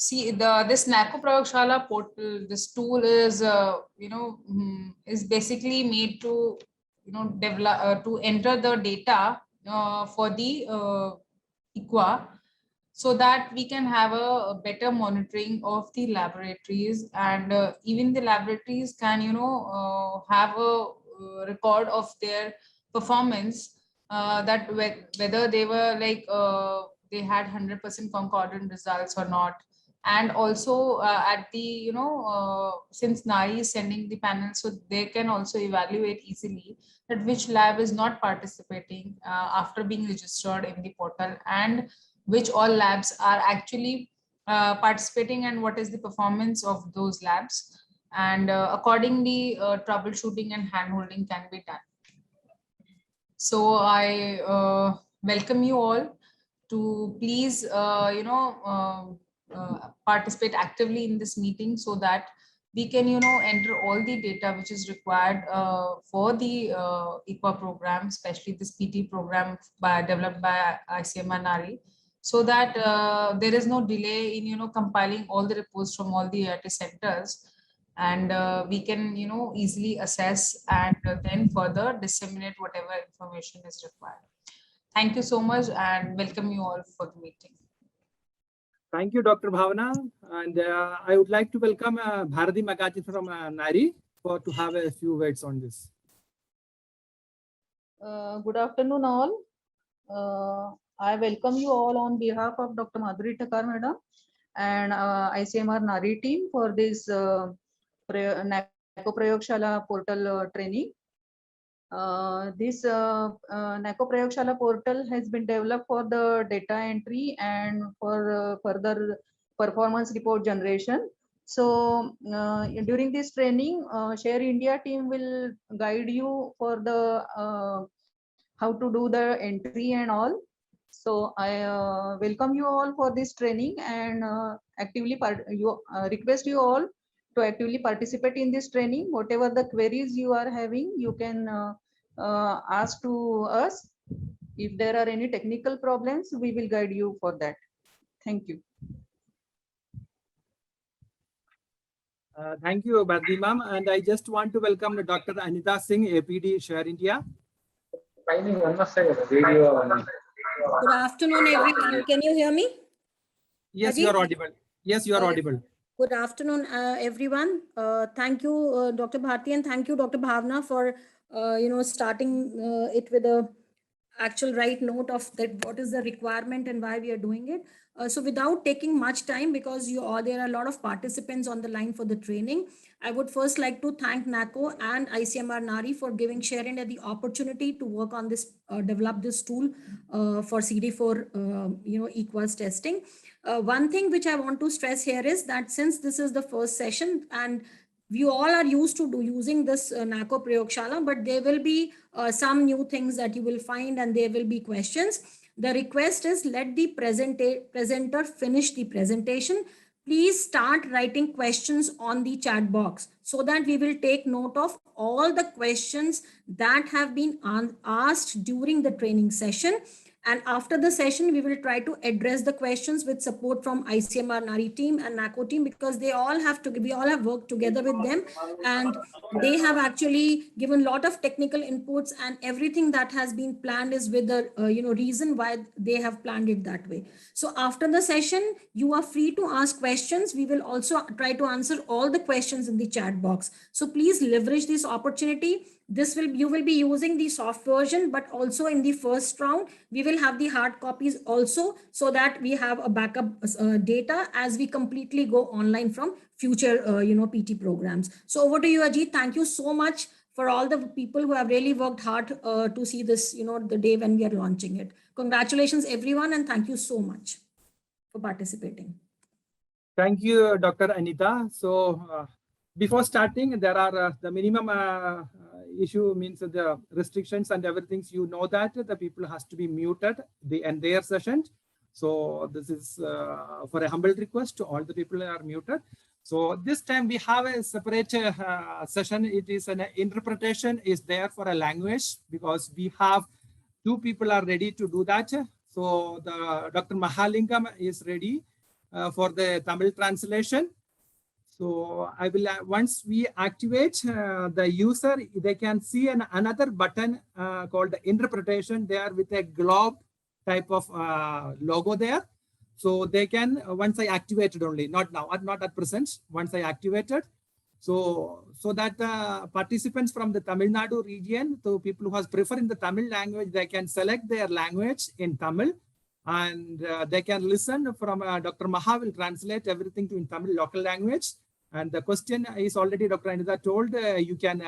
See, this NACO Prayogshala portal, this tool is is basically made to develop to enter the data for the IQA, so that we can have a better monitoring of the laboratories, and even the laboratories can have a record of their performance, that whether they were they had 100% concordant results or not. And also at the since NARI is sending the panel, so they can also evaluate easily that which lab is not participating after being registered in the portal, and which all labs are actually participating, and what is the performance of those labs. And accordingly, troubleshooting and handholding can be done. So I welcome you all to please, participate actively in this meeting, so that we can, enter all the data which is required for the IQA program, especially this PT program developed by ICMR NARI, so that there is no delay in, compiling all the reports from all the AIT centers, and we can, easily assess and then further disseminate whatever information is required. Thank you so much, and welcome you all for the meeting. Thank you, Dr. Bhavana. And I would like to welcome Bharati Magaji from NARI to have a few words on this. Good afternoon, all. I welcome you all on behalf of Dr. Madhuri Thakar Madam and ICMR NARI team for this NACO Prayogshala portal training. This NACO Prayogshala portal has been developed for the data entry and for further performance report generation. So during this training, Share India team will guide you for the how to do the entry and all. So I welcome you all for this training, and actively request you all to actively participate in this training. Whatever the queries you are having, you can ask to us. If there are any technical problems, we will guide you for that. Thank you. Thank you, Bharati ma'am. And I just want to welcome Dr. Anita Singh, APD Share India. Good afternoon, everyone. Can you hear me? Yes, you are audible. Yes, you are audible. Good afternoon, everyone. Thank you, Dr. Bharti, and thank you, Dr. Bhavna, for starting it with a actual right note of that what is the requirement and why we are doing it. So without taking much time, because there are a lot of participants on the line for the training, I would first like to thank NACO and ICMR NARI for giving Share India the opportunity to work on this, develop this tool for CD4 EQUAS testing. One thing which I want to stress here is that since this is the first session and you all are used to using this NACO Prayogshala, but there will be some new things that you will find, and there will be questions. The request is let the presenter finish the presentation. Please start writing questions on the chat box so that we will take note of all the questions that have been asked during the training session. And after the session, we will try to address the questions with support from ICMR NARI team and NACO team, because we all have worked together with them, and they have actually given a lot of technical inputs, and everything that has been planned is with the reason why they have planned it that way. So after the session, you are free to ask questions. We will also try to answer all the questions in the chat box. So please leverage this opportunity. You will be using the soft version, but also in the first round, we will have the hard copies also, so that we have a backup data as we completely go online from future, PT programs. So over to you, Ajit. Thank you so much for all the people who have really worked hard to see this, the day when we are launching it. Congratulations, everyone, and thank you so much for participating. Thank you, Dr. Anita. So before starting, there are the minimum issue means the restrictions and everything. You know that the people has to be muted the entire session. So this is for a humble request to all the people are muted. So this time we have a separate session. It is an interpretation is there for a language, because we have 2 people are ready to do that. So the Dr. Mahalingam is ready for the Tamil translation. So I will, once we activate the user, they can see another button called interpretation there with a globe type of logo there. So they can, once I activated only, not now, not at present, once I activated. So that participants from the Tamil Nadu region, so people who has prefer in the Tamil language, they can select their language in Tamil, and they can listen from Dr. Maha will translate everything to in Tamil local language. And the question is already Dr. Anita told, you can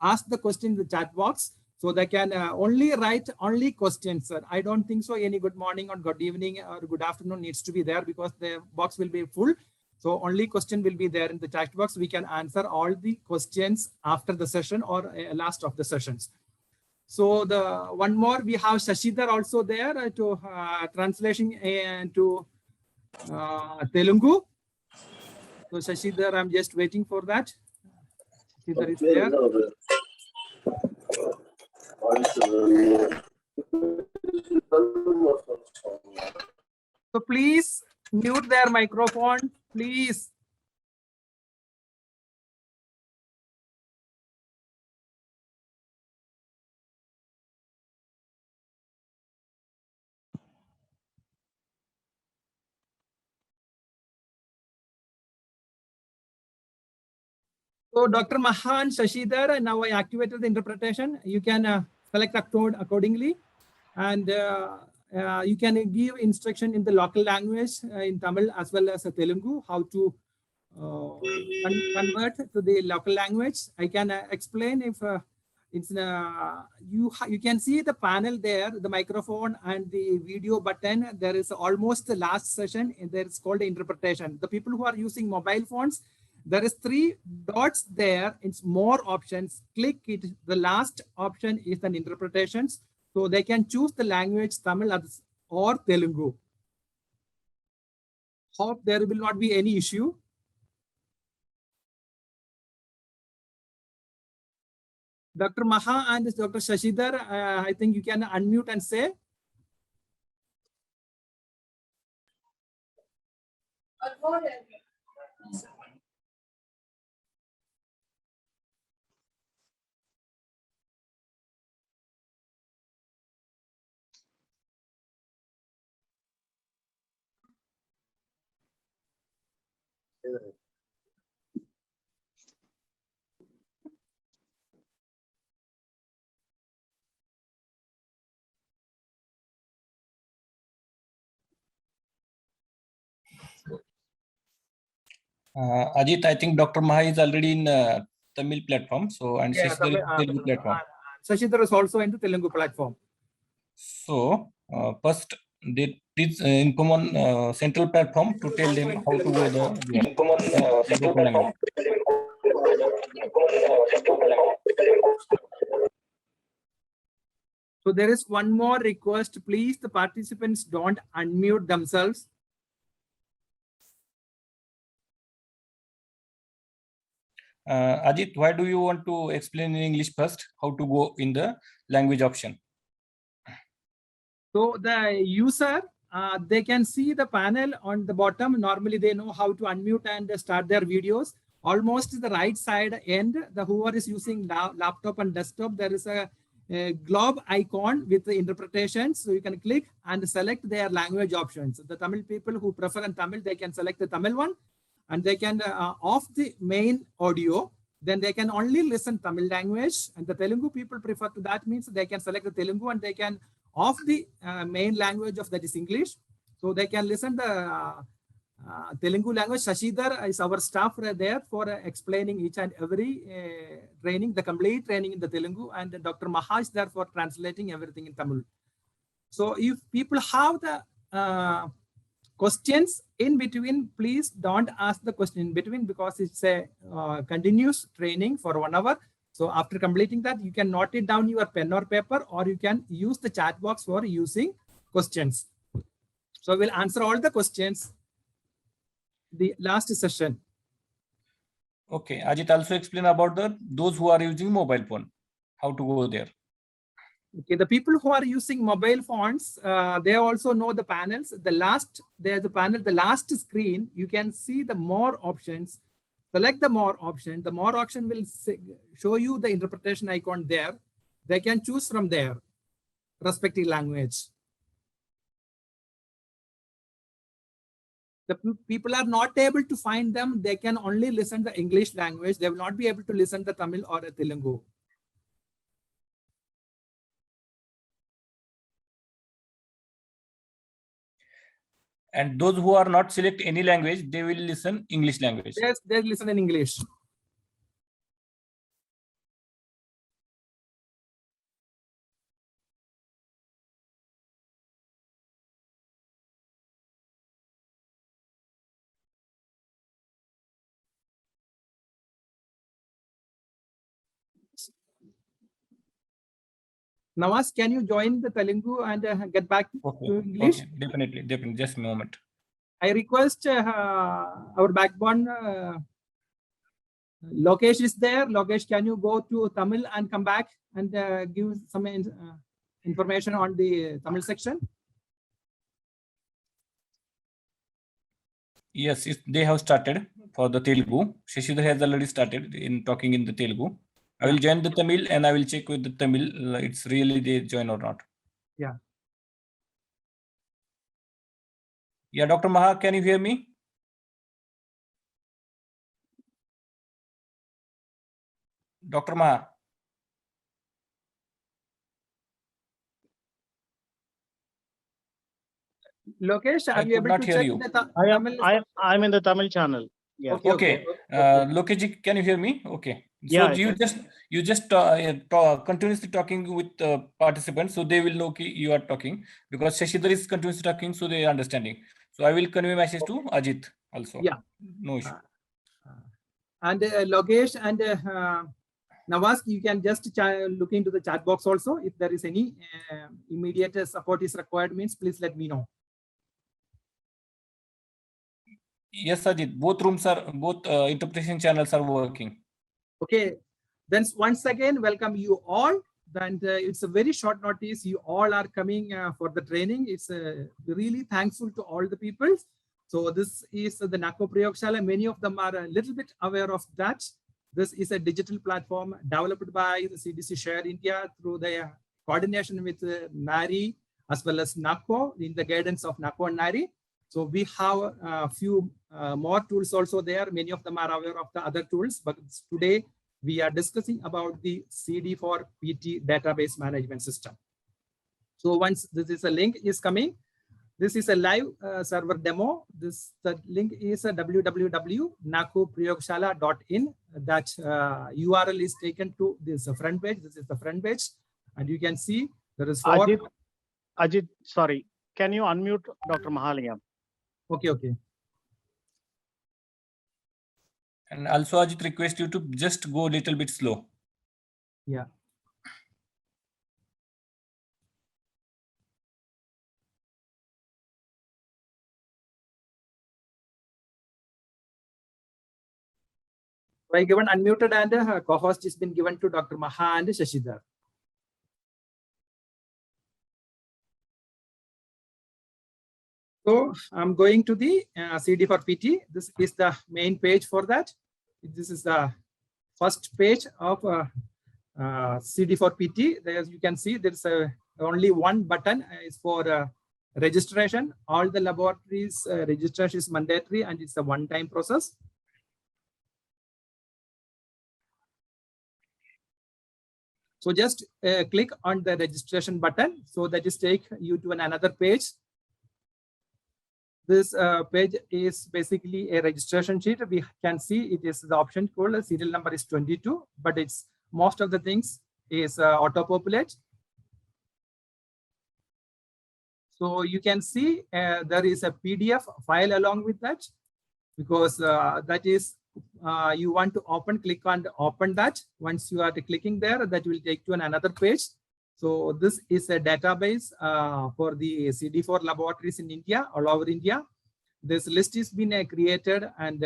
ask the question in the chat box. So they can only write only questions, sir. I don't think so any good morning or good evening or good afternoon needs to be there, because the box will be full. So only question will be there in the chat box. We can answer all the questions after the session or last of the sessions. So the one more, we have Shashidhar also there to translation into Telugu. So Shashidhar, I'm just waiting for that. Shashidhar is there. So please mute their microphone, please. So Dr. Mahan, Shashidhar, now I activated the interpretation. You can select a code accordingly, and you can give instruction in the local language in Tamil as well as Telugu, how to convert to the local language. I can explain if it's you can see the panel there, the microphone and the video button. There is almost the last session, and there is called interpretation. The people who are using mobile phones, there is 3 dots there. It's more options. Click it. The last option is an interpretations. So they can choose the language Tamil or Telugu. Hope there will not be any issue. Dr. Maha and Dr. Shashidhar, I think you can unmute and say. Ajit, I think Dr. Maha is already in Tamil platform. So, and Yeah, Shashidhar is Telugu platform. Shashidhar is also in the Telugu platform. So, first, please inform on central platform to tell them how to go the local language. So there is one more request. Please, the participants don't unmute themselves. Ajit, why do you want to explain in English first how to go in the language option? So the user, they can see the panel on the bottom. Normally they know how to unmute and start their videos. Almost the right side end, the whoever is using laptop and desktop, there is a globe icon with the interpretation. So you can click and select their language options. The Tamil people who prefer in Tamil, they can select the Tamil one, and they can off the main audio. Then they can only listen Tamil language, and the Telugu people prefer to that, means they can select the Telugu and they can off the main language of that is English. So they can listen the Telugu language. Shashidhar is our staff there for explaining each and every training, the complete training in the Telugu, and Dr. Maha is there for translating everything in Tamil. So if people have the questions in between, please don't ask the question in between, because it's a continuous training for 1 hour. So after completing that, you can note it down your pen or paper, or you can use the chat box for using questions. So we'll answer all the questions the last session. Okay, Ajit, also explain about those who are using mobile phone, how to go there. Okay, the people who are using mobile phones, they also know the panels. There's the panel, the last screen, you can see the more options. Select the more option. The more option will show you the interpretation icon there. They can choose from there, respective language. The people are not able to find them. They can only listen the English language. They will not be able to listen the Tamil or the Telugu. And those who are not select any language, they will listen English language. Yes, they listen in English. Nawaz, can you join the Telugu and get back to English? Okay, definitely. Just a moment. I request our backbone, Lokesh is there. Lokesh, can you go to Tamil and come back and give some information on the Tamil section? Yes, they have started for the Telugu. Shashidhar has already started in talking in the Telugu. I will join the Tamil and I will check with the Tamil. It's really they join or not. Yeah. Yeah, Dr. Maha, can you hear me? Dr. Maha. Lokesh, I are you could able not to hear check you. the Tamil? I'm in the Tamil channel. Yeah. Okay. Lokesh, can you hear me? Okay. So Yeah, you just continuously talking with participants, so they will know you are talking, because Shashidhar is continuously talking, so they are understanding. So I will convey message to Ajit also. Yeah. No issue. And Lokesh and Nawaz, you can just look into the chat box also. If there is any immediate support is required, means please let me know. Yes, Ajit. Both interpretation channels are working. Okay. Then once again, welcome you all. And it's a very short notice. You all are coming for the training. It's really thankful to all the people. So this is the NACO Prayogshala. Many of them are a little bit aware of that. This is a digital platform developed by the CDC Share India through the coordination with NARI as well as NACO in the guidance of NACO and NARI. So we have a few more tools also there. Many of them are aware of the other tools, but today we are discussing about the CD4PT database management system. So once this is a link is coming, this is a live server demo. The link is www.nacoprayogshala.in. That URL is taken to this front page. This is the front page, and you can see there is Ajit, sorry. Can you unmute Dr. Mahalingam? Okay. And also, Ajit, request you to just go a little bit slow. Yeah. I given unmuted and co-host has been given to Dr. Maha and Shashidhar. So I'm going to the CD4PT. This is the main page for that. This is the first page of CD4PT. There you can see there's only one button is for registration. All the laboratories registration is mandatory and it's a one-time process. So just click on the registration button. So that is take you to another page. This page is basically a registration sheet. We can see it is the option called serial number is 22, but it's most of the things is auto-populate. So you can see there is a PDF file along with that, because that is you want to click on open that. Once you are clicking there, that will take you on another page. So this is a database for the CD4 laboratories in India, all over India. This list has been created and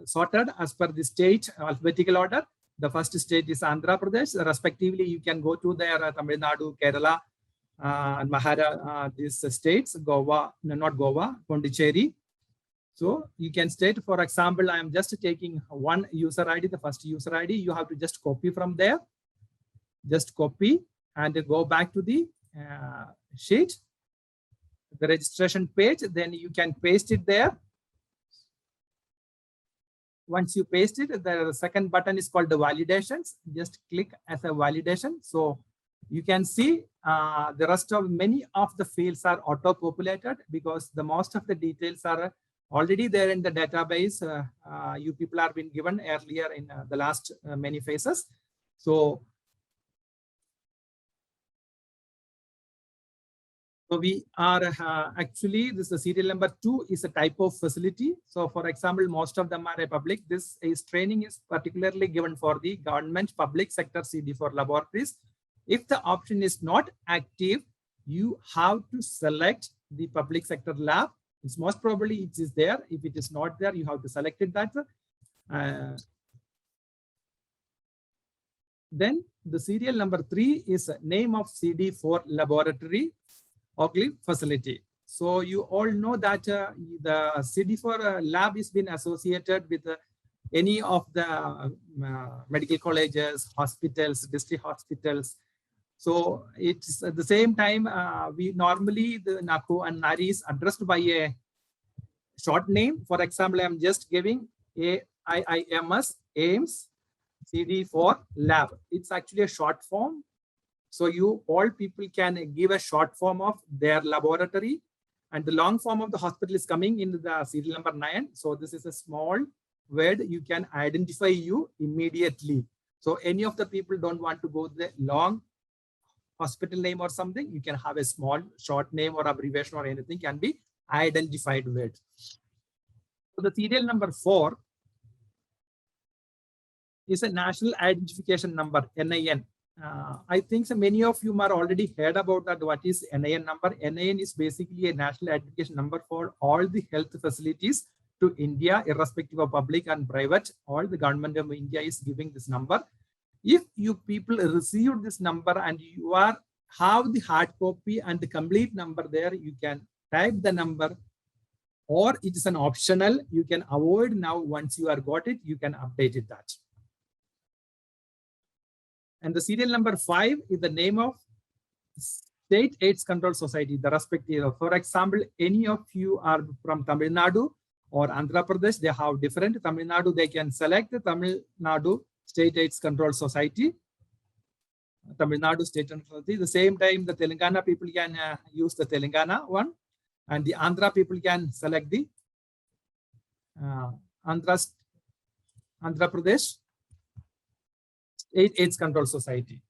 sorted as per the state alphabetical order. The first state is Andhra Pradesh. Respectively, you can go to their Tamil Nadu, Kerala, and Maharashtra, these states, Goa, no, not Goa, Pondicherry. So you can state, for example, I am just taking one user ID, the first user ID. You have to just copy from there. Just copy and go back to the sheet, the registration page. Then you can paste it there. Once you paste it, the second button is called the validations. Just click as a validation. So you can see the rest of many of the fields are auto-populated because the most of the details are already there in the database. You people have been given earlier in the last many phases. So we are actually, this is serial number 2 is a type of facility. So for example, most of them are a public. This is training is particularly given for the government public sector CD4 laboratories. If the option is not active, you have to select the public sector lab. It's most probably it is there. If it is not there, you have to select it that. Then the serial number 3 is name of CD4 laboratory facility. So you all know that the CD4 lab is been associated with any of the medical colleges, hospitals, district hospitals. So it's at the same time, we normally the NACO and NARI is addressed by a short name. For example, I'm just giving AIIMS, AIMS CD4 lab. It's actually a short form. So you all people can give a short form of their laboratory, and the long form of the hospital is coming in the serial number 9. So this is a small word you can identify you immediately. So any of the people don't want to go the long hospital name or something, you can have a small short name or abbreviation or anything can be identified with. So the serial number 4 is a national identification number, NIN. I think so many of you are already heard about that. What is NIN number? NIN is basically a national identification number for all the health facilities to India, irrespective of public and private. All the government of India is giving this number. If you people receive this number and you have the hard copy and the complete number there, you can type the number, or it is an optional. You can avoid now. Once you are got it, you can update it that. And the serial number 5 is the name of State AIDS Control Society, the respective. For example, any of you are from Tamil Nadu or Andhra Pradesh, they have different. Tamil Nadu, they can select the Tamil Nadu State AIDS Control Society. Tamil Nadu State Control Society. At the same time, the Telangana people can use the Telangana one, and the Andhra people can select the Andhra Pradesh AIDS Control Society.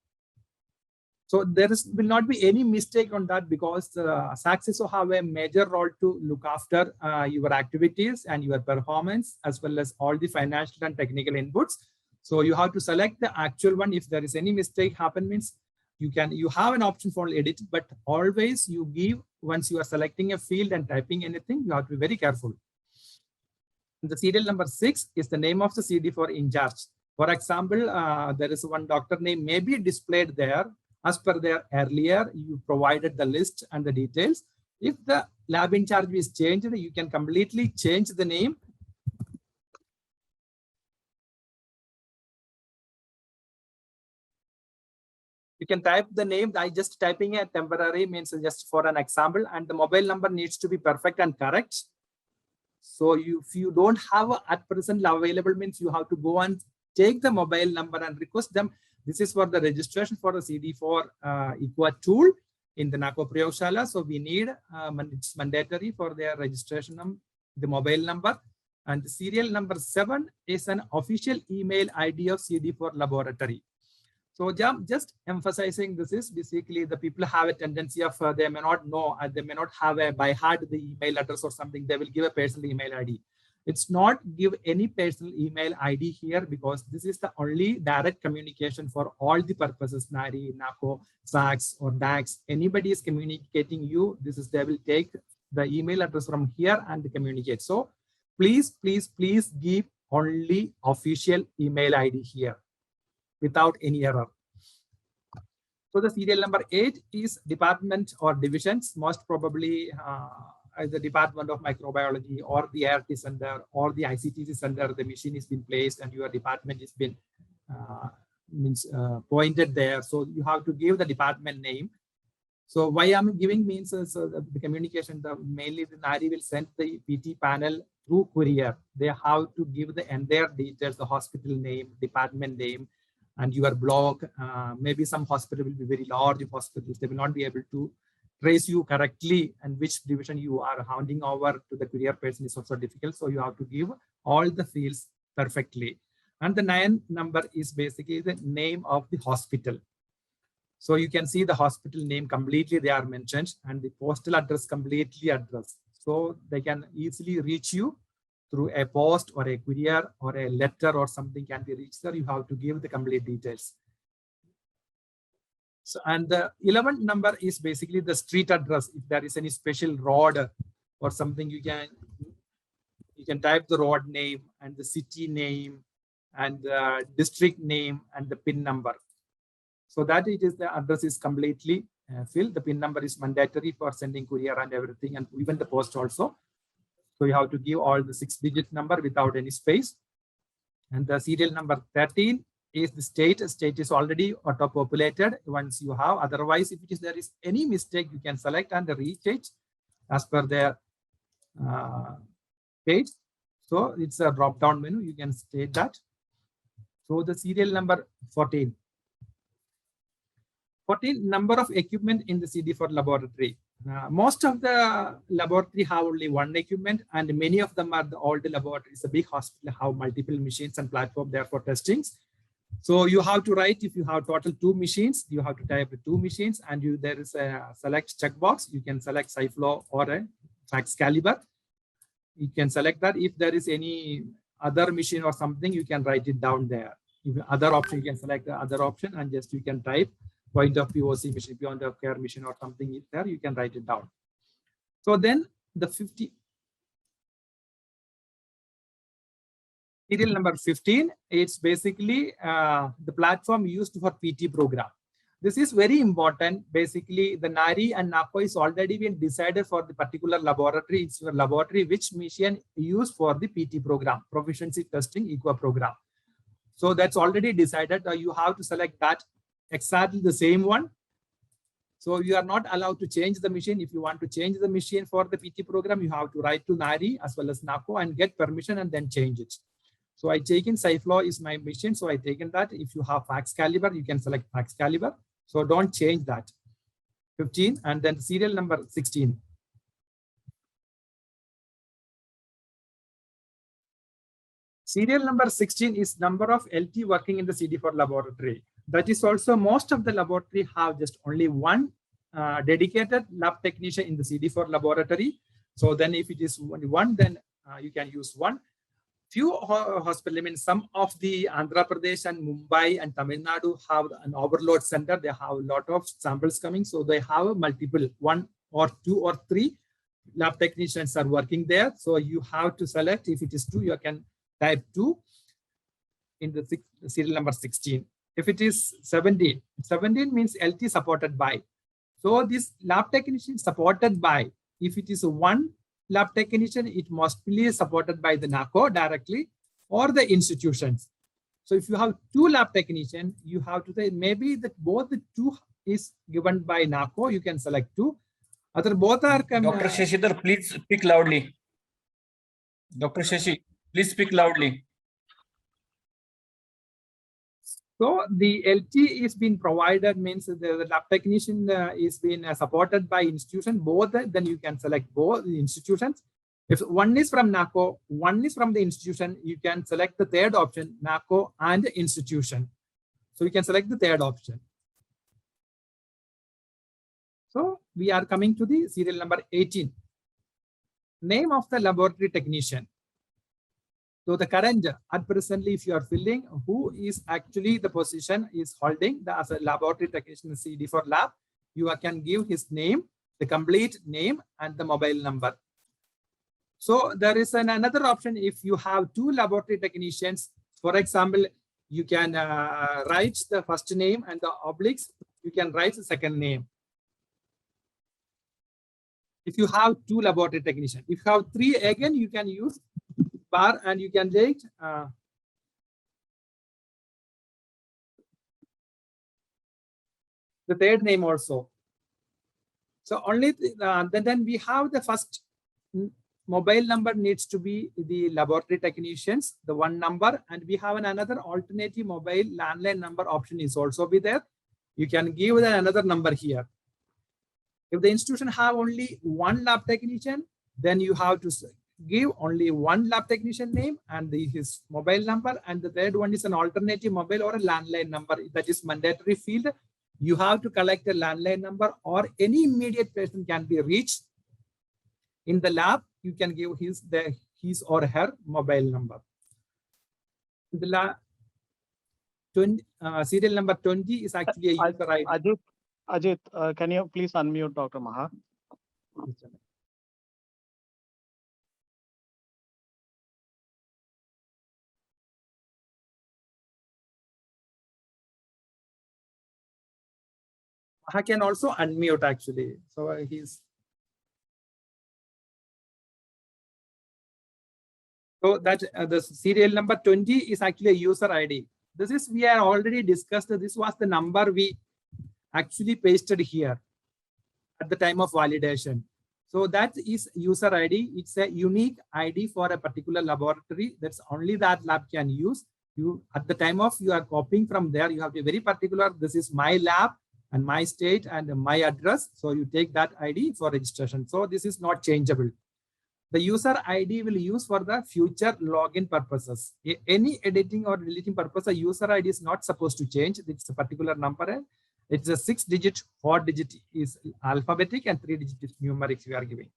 So there will not be any mistake on that, because SACSISO have a major role to look after your activities and your performance, as well as all the financial and technical inputs. So you have to select the actual one. If there is any mistake happen, means you have an option for edit, but always you give, once you are selecting a field and typing anything, you have to be very careful. The serial number 6 is the name of the CD4 in charge. For example, there is one doctor name may be displayed there. As per their earlier, you provided the list and the details. If the lab in charge is changed, you can completely change the name. You can type the name. I just typing a temporary means just for an example, and the mobile number needs to be perfect and correct. So if you don't have at present available, means you have to go and take the mobile number and request them. This is for the registration for the CD4 EQA tool in the NACO Prayogshala. So we need, it's mandatory for their registration, the mobile number. And the serial number 7 is an official email ID of CD4 laboratory. So just emphasizing this is basically the people have a tendency of, they may not know, they may not have a by heart the email address or something. They will give a personal email ID. It's not give any personal email ID here, because this is the only direct communication for all the purposes, NARI, NACO, SACS or DAX. Anybody is communicating you, this is, they will take the email address from here and communicate. So please give only official email ID here. without any error. So the serial number 8 is department or divisions, most probably the Department of Microbiology or the ART center or the ICTC center. The machine has been placed and your department has been pointed there. So you have to give the department name. So why I'm giving means the communication, mainly the NARI will send the PT panel through courier. They have to give the entire details, the hospital name, department name, and your block. Maybe some hospital will be very large hospitals. They will not be able to trace you correctly, and which division you are handing over to the courier person is also difficult. So you have to give all the fields perfectly. And the 9 number is basically the name of the hospital. So you can see the hospital name completely they are mentioned and the postal address completely addressed. So they can easily reach you through a post or a courier or a letter or something can be reached there. You have to give the complete details. So, and the 11th number is basically the street address. If there is any special road or something, you can type the road name and the city name and the district name and the PIN number. So that it is the address is completely filled. The PIN number is mandatory for sending courier and everything, and even the post also. So you have to give all the 6-digit number without any space. And the serial number 13 is the state. State is already auto-populated once you have. Otherwise, if there is any mistake, you can select and rechange as per their page. So it's a drop-down menu. You can state that. So the serial number 14. 14 number of equipment in the CD4 laboratory. Most of the laboratory have only one equipment, and many of them are the old laboratories. The big hospital have multiple machines and platform there for testings. So you have to write, if you have total 2 machines, you have to type 2 machines, and there is a select checkbox. You can select SciFlow or a FaxCalibre. You can select that. If there is any other machine or something, you can write it down there. If other option, you can select the other option and just you can type point of POC machine, point of care machine or something is there, you can write it down. So then the serial number 15, it's basically the platform used for PT program. This is very important. Basically, the NARI and NACO is already been decided for the particular laboratory. It's your laboratory which machine used for the PT program, proficiency testing EQA program. So that's already decided. You have to select that exactly the same one. So you are not allowed to change the machine. If you want to change the machine for the PT program, you have to write to NARI as well as NACO and get permission and then change it. So I taken SciFlow is my machine. So I taken that. If you have FaxCalibre, you can select FaxCalibre. So don't change that. 15 and then serial number 16. Serial number 16 is number of LT working in the CD4 laboratory. That is also most of the laboratory have just only one dedicated lab technician in the CD4 laboratory. So then if it is only one, then you can use one. Few hospitals, I mean, some of the Andhra Pradesh and Mumbai and Tamil Nadu have an overload center. They have a lot of samples coming. So they have multiple, 1 or 2 or 3 lab technicians are working there. So you have to select, if it is 2, you can type 2 in the serial number 16. If it is 17, 17 means LT supported by. So this lab technician supported by, if it is 1 lab technician, it must be supported by the NACO directly or the institutions. So if you have 2 lab technicians, you have to say maybe that both the 2 is given by NACO, you can select 2. Other both are. Dr. Shashidhar, please speak loudly. Dr. Shashi, please speak loudly. So the LT is being provided means the lab technician is being supported by institution, both, then you can select both the institutions. If one is from NACO, one is from the institution, you can select the third option, NACO and the institution. So you can select the third option. So we are coming to the serial number 18. Name of the laboratory technician. So the current, at presently, if you are filling, who is actually the position is holding as a laboratory technician in CD4 lab, you can give his name, the complete name and the mobile number. So there is another option. If you have 2 laboratory technicians, for example, you can write the first name and the obliques, you can write the second name. If you have 2 laboratory technicians, if you have 3, again, you can use bar and you can take the third name also. So only then we have the first mobile number needs to be the laboratory technicians, the 1 number, and we have another alternative mobile landline number option is also be there. You can give another number here. If the institution have only 1 lab technician, then you have to give only 1 lab technician name and his mobile number, and the third one is an alternative mobile or a landline number. That is mandatory field. You have to collect a landline number, or any immediate person can be reached in the lab. You can give his or her mobile number. The lab serial number 20 is actually a user ID. Ajit, can you please unmute Dr. Maha? Maha can also unmute actually. So he's. So that the serial number 20 is actually a user ID. This is, we have already discussed. This was the number we actually pasted here at the time of validation. So that is user ID. It's a unique ID for a particular laboratory. That's only that lab can use. You at the time of you are copying from there, you have to be very particular. This is my lab and my state and my address. So you take that ID for registration. So this is not changeable. The user ID will use for the future login purposes. Any editing or deleting purpose, a user ID is not supposed to change. It's a particular number. It's a 6-digit, 4-digit is alphabetic, and 3-digit is numeric we are giving.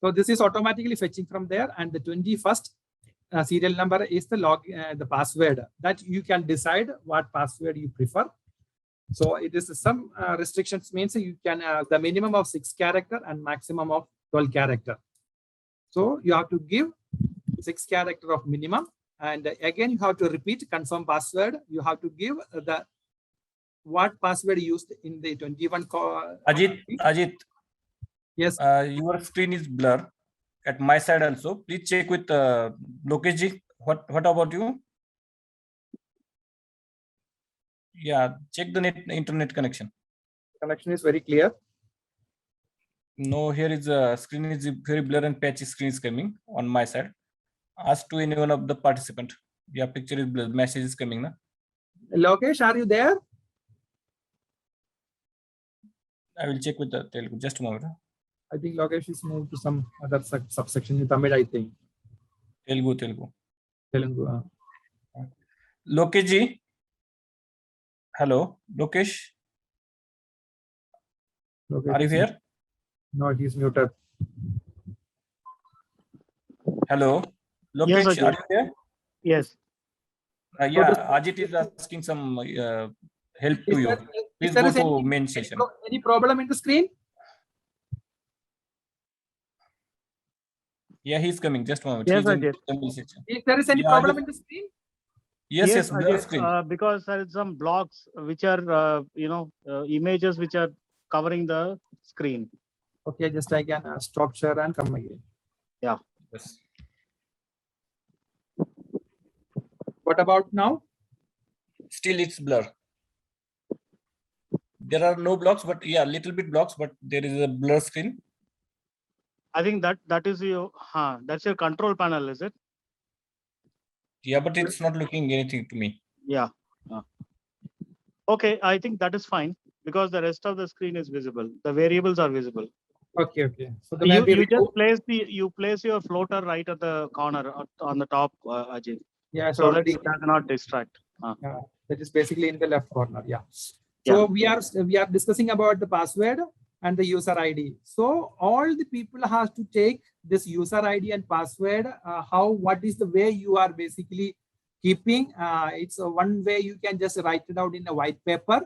So this is automatically fetching from there, and the 21st serial number is the password that you can decide what password you prefer. So it is some restrictions means you can the minimum of 6 character and maximum of 12 character. So you have to give 6 character of minimum, and again you have to repeat confirm password. You have to give the what password used in the 21 call. Ajit. Yes. Your screen is blur at my side also. Please check with Lokesh ji. What about you? Yeah, check the internet connection. Connection is very clear. No, here is a screen is very blur and patchy screen is coming on my side. Ask to any one of the participant. Yeah, picture is blur, message is coming now. Lokesh, are you there? I will check with the Telugu. Just a moment. I think Lokesh is moved to some other subsection in Tamil, I think. Telugu. Lokesh ji. Hello, Lokesh. Are you here? No, he's muted. Hello, Lokesh, Yes, are Ajit. you there? Yes. Yeah, Ajit is asking some help to you. Please go to main session. Any problem in the screen? Yeah, he's coming. Just a moment. Yes, He's in Ajit. the main section. If there is any Yeah, problem Ajit. in the screen? Yes, blur Ajit, screen. because there is some blocks which are, images which are covering the screen. Okay, just I can stop share and come again. Yes. What about now? Still it's blur. There are no blocks, but yeah, little bit blocks, but there is a blur screen. I think that is your, that's your control panel, is it? Yeah, but it's not looking anything to me. Yeah. Okay, I think that is fine because the rest of the screen is visible. The variables are visible. Okay. So the You just place your floater right at the corner on the top, Ajit, yeah, so that already it does not distract. that is basically in the left corner. Yeah. So we are discussing about the password and the user ID. So all the people have to take this user ID and password. What is the way you are basically keeping? It's one way you can just write it out in a white paper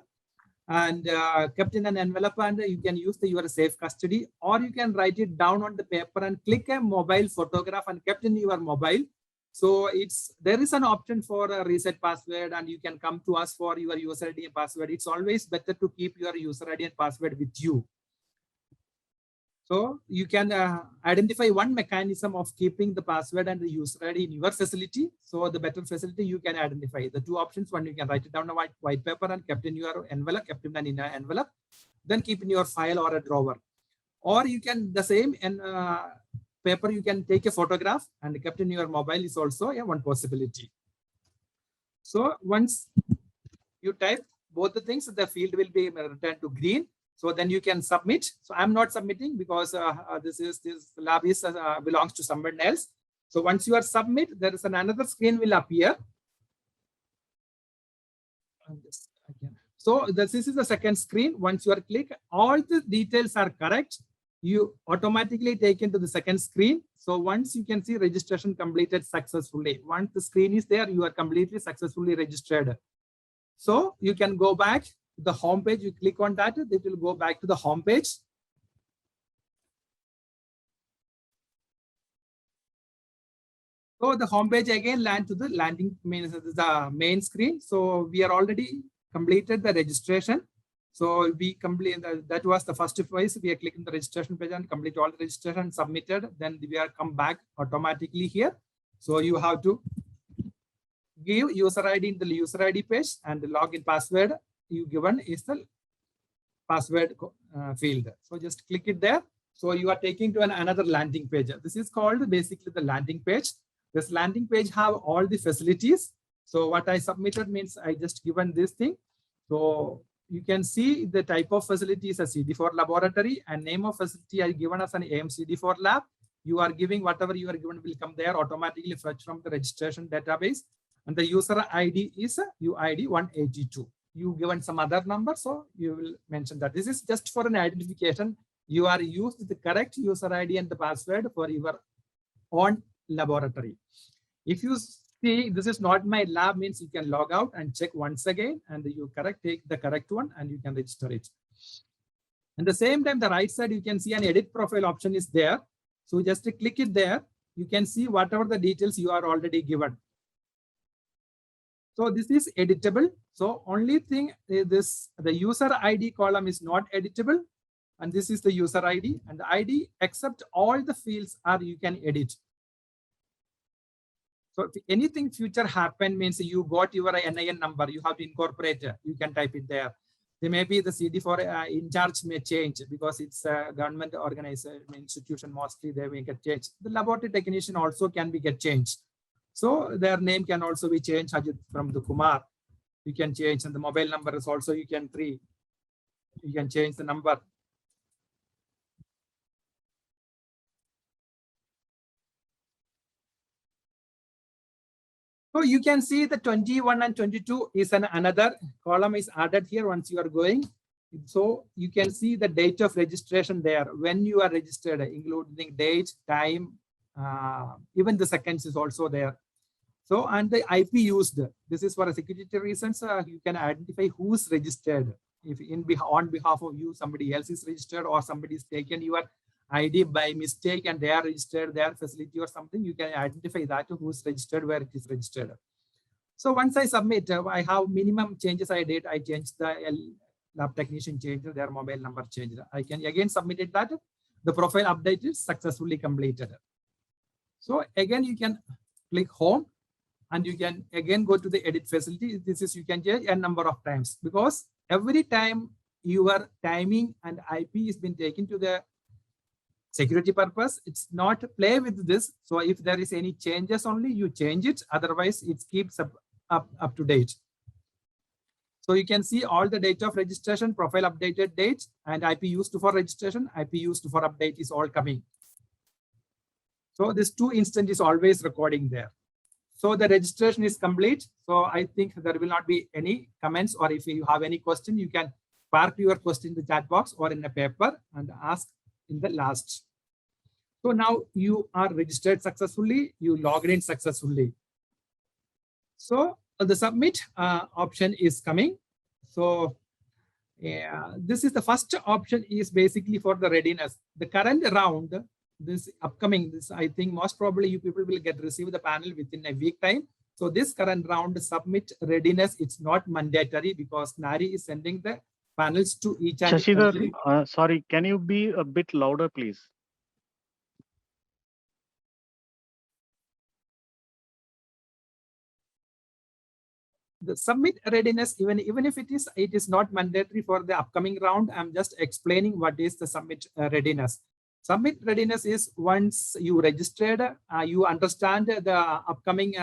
and kept in an envelope, and you can use your safe custody, or you can write it down on the paper and click a mobile photograph and kept in your mobile. So there is an option for a reset password, and you can come to us for your user ID and password. It's always better to keep your user ID and password with you. So you can identify one mechanism of keeping the password and the user ID in your facility. So the better facility you can identify. The two options: one, you can write it down on a white paper and kept in your envelope, kept in an envelope, then keep in your file or a drawer. Or you can, the same paper, you can take a photograph and kept in your mobile is also one possibility. So once you type both the things, the field will be returned to green. So then you can submit. So I'm not submitting because this lab is belongs to someone else. So once you are submit, there is another screen will appear. So this is the second screen. Once you are click, all the details are correct, you automatically take into the second screen. So once you can see registration completed successfully. Once the screen is there, you are completely successfully registered. So you can go back to the home page. You click on that, it will go back to the home page. So the home page again land to the landing the main screen. So we are already completed the registration. So we complete that was the first phase. We are clicking the registration page and complete all the registration submitted. Then we are come back automatically here. So you have to give user ID in the user ID page, and the login password you given is the password field. So just click it there. So you are taking to another landing page. This is called basically the landing page. This landing page have all the facilities. So what I submitted means I just given this thing. So you can see the type of facility is a CD4 laboratory, and name of facility I given as an AMCD4 lab. You are giving whatever you are given will come there automatically fetch from the registration database. And the user ID is UID 182. You given some other number, so you will mention that. This is just for an identification. You are used the correct user ID and the password for your own laboratory. If you see this is not my lab, means you can log out and check once again, and you take the correct one and you can register it. At the same time, the right side, you can see an edit profile option is there. So just click it there. You can see whatever the details you are already given. So this is editable. So only thing is the user ID column is not editable. And this is the user ID, and the ID except all the fields are you can edit. So if anything future happen means you got your NIN number, you have to incorporate, you can type it there. There may be the CD4 in charge may change because it's a government organization institution, mostly they may get changed. The laboratory technician also can be get changed. So their name can also be changed from the Kumar. You can change, and the mobile number is also you can change the number. So you can see the 21 and 22 is another column is added here once you are going. So you can see the date of registration there, when you are registered, including date, time, even the seconds is also there. So, and the IP used, this is for a security reasons, you can identify who's registered. If on behalf of you, somebody else is registered, or somebody is taken your ID by mistake and they are registered their facility or something, you can identify that who's registered, where it is registered. So once I submit, I have minimum changes I did. I changed the lab technician changed their mobile number changed. I can again submit it that the profile update is successfully completed. So again, you can click home and you can again go to the edit facility. This is you can change a number of times because every time your timing and IP has been taken to the security purpose, it's not play with this. So if there is any changes only you change it, otherwise it keeps up to date. So you can see all the data of registration, profile updated date, and IP used for registration, IP used for update is all coming. So this 2 instant is always recording there. So the registration is complete. So I think there will not be any comments, or if you have any question, you can park your question in the chat box or in a paper and ask in the last. So now you are registered successfully, you logged in successfully. So the submit option is coming. So yeah, this is the first option is basically for the readiness. The current round, this upcoming, this I think most probably you people will receive the panel within a week time. So this current round submit readiness, it's not mandatory because NARI is sending the panels to each and every. Shashidhar, sorry, can you be a bit louder, please? The submit readiness, even if it is not mandatory for the upcoming round, I'm just explaining what is the submit readiness. Submit readiness is once you registered, you understand the upcoming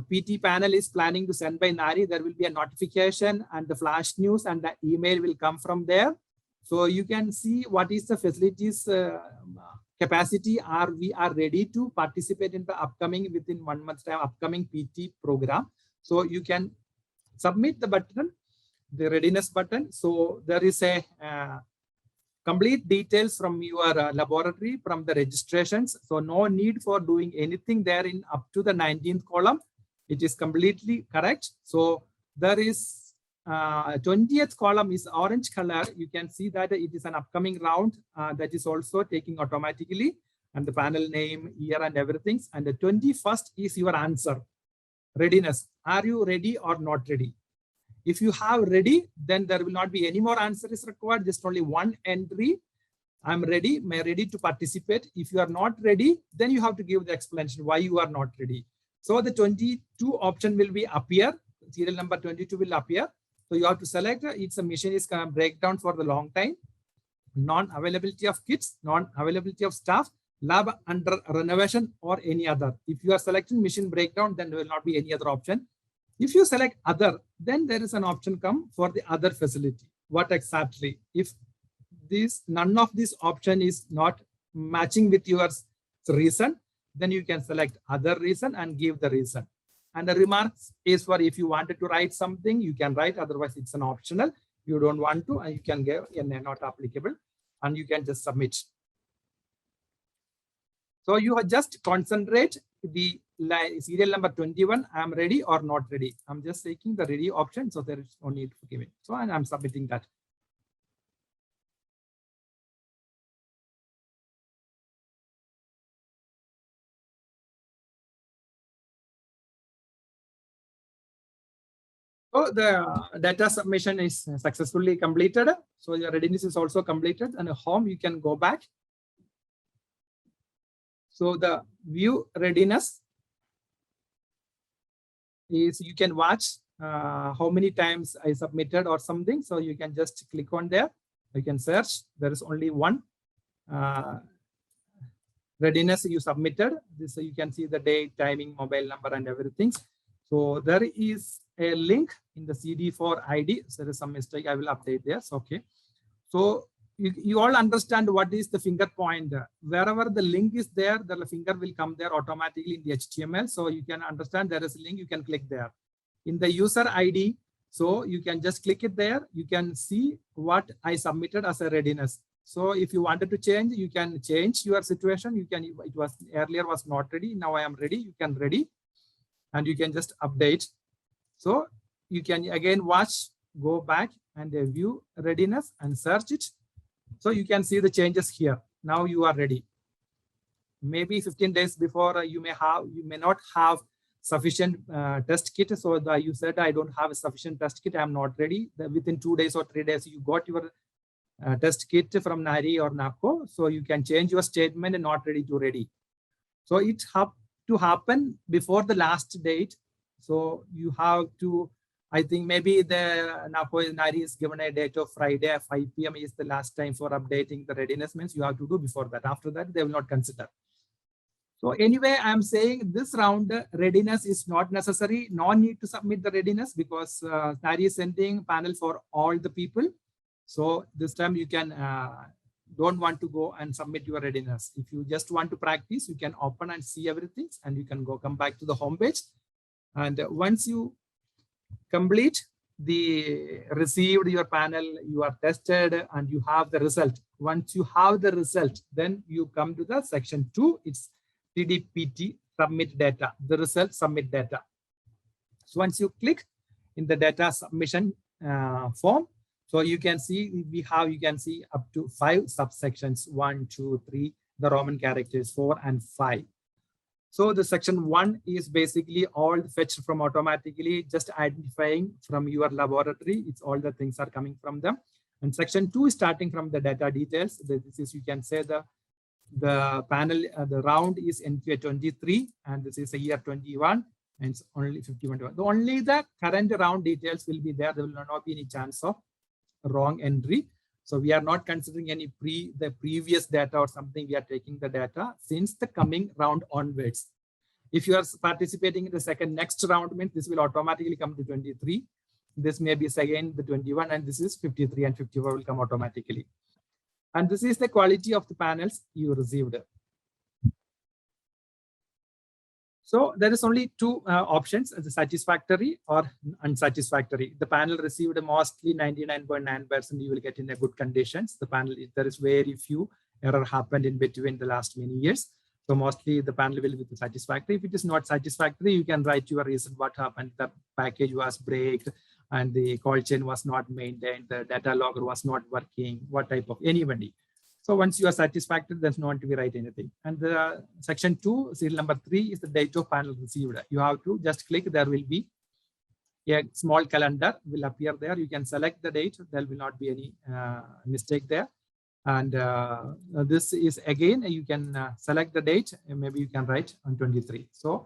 PT panel is planning to send by NARI, there will be a notification and the flash news and the email will come from there. So you can see what is the facilities capacity, we are ready to participate in the upcoming, within 1 month's time, upcoming PT program. So you can submit the button, the readiness button. So there is a complete details from your laboratory, from the registrations. So no need for doing anything there in up to the 19th column. It is completely correct. So there is 20th column is orange color. You can see that it is an upcoming round that is also taking automatically, and the panel name, year and everything. And the 21st is your answer. Readiness. Are you ready or not ready? If you have ready, then there will not be any more answers required, just only one entry. I'm ready, ready to participate. If you are not ready, then you have to give the explanation why you are not ready. So the 22 option will be appear, serial number 22 will appear. So you have to select, it's a machine is going to break down for the long time, non-availability of kits, non-availability of staff, lab under renovation or any other. If you are selecting machine breakdown, then there will not be any other option. If you select other, then there is an option come for the other facility. What exactly? If none of this option is not matching with your reason, then you can select other reason and give the reason. And the remarks is for if you wanted to write something, you can write, otherwise it's an optional. You don't want to, and you can give not applicable, and you can just submit. So you just concentrate the serial number 21. I'm ready or not ready. I'm just taking the ready option. So there is no need for giving. So I'm submitting that. So the data submission is successfully completed. So your readiness is also completed, and home you can go back. So the view readiness is you can watch how many times I submitted or something. So you can just click on there. You can search. There is only one readiness you submitted. This you can see the date, timing, mobile number, and everything. So there is a link in the CD4 ID. So there is some mistake. I will update this. Okay. So you all understand what is the finger pointer. Wherever the link is there, the finger will come there automatically in the HTML. So you can understand there is a link, you can click there. In the user ID, so you can just click it there. You can see what I submitted as a readiness. So if you wanted to change, you can change your situation. You can, it was earlier was not ready. Now I am ready. You can ready and you can just update. So you can again watch, go back and view readiness and search it. So you can see the changes here. Now you are ready. Maybe 15 days before you may not have sufficient test kit. So you said, I don't have a sufficient test kit. I'm not ready. Within 2 days or 3 days, you got your test kit from NARI or NAPCO. So you can change your statement and not ready to ready. So it have to happen before the last date. So you have to, I think maybe the NARI is given a date of Friday at 5 p.m. is the last time for updating the readiness, means you have to do before that. After that, they will not consider. So anyway, I'm saying this round readiness is not necessary. No need to submit the readiness because NARI is sending panel for all the people. So this time you can don't want to go and submit your readiness. If you just want to practice, you can open and see everything and you can come back to the home page. And once you complete the received your panel, you are tested and you have the result. Once you have the result, then you come to the section 2. It's CDPT submit data, the result submit data. So once you click in the data submission form, so you can see you can see up to 5 subsections, 1, 2, 3, the Roman characters 4 and 5. So the section 1 is basically all fetched from automatically, just identifying from your laboratory. It's all the things are coming from them. And section 2 is starting from the data details. This is, you can say, the panel, the round is NQA 23, and this is a year 21, and it's only 51. Only the current round details will be there. There will not be any chance of wrong entry. So we are not considering any the previous data or something. We are taking the data since the coming round onwards. If you are participating in the next round, means this will automatically come to 23. This may be again the 21, and this is 53 and 54 will come automatically. And this is the quality of the panels you received. So there is only two options, the satisfactory or unsatisfactory. The panel received mostly 99.9%, you will get in a good conditions. The panel, there is very few error happened in between the last many years. So mostly the panel will be satisfactory. If it is not satisfactory, you can write your reason what happened. The package was break and the call chain was not maintained. The data logger was not working, what type of anybody. So once you are satisfactory, there's no need to be write anything. And the section 2, serial number 3 is the date of panel received. You have to just click, there will be a small calendar will appear there. You can select the date. There will not be any mistake there. And this is again, you can select the date, and maybe you can write on 23. So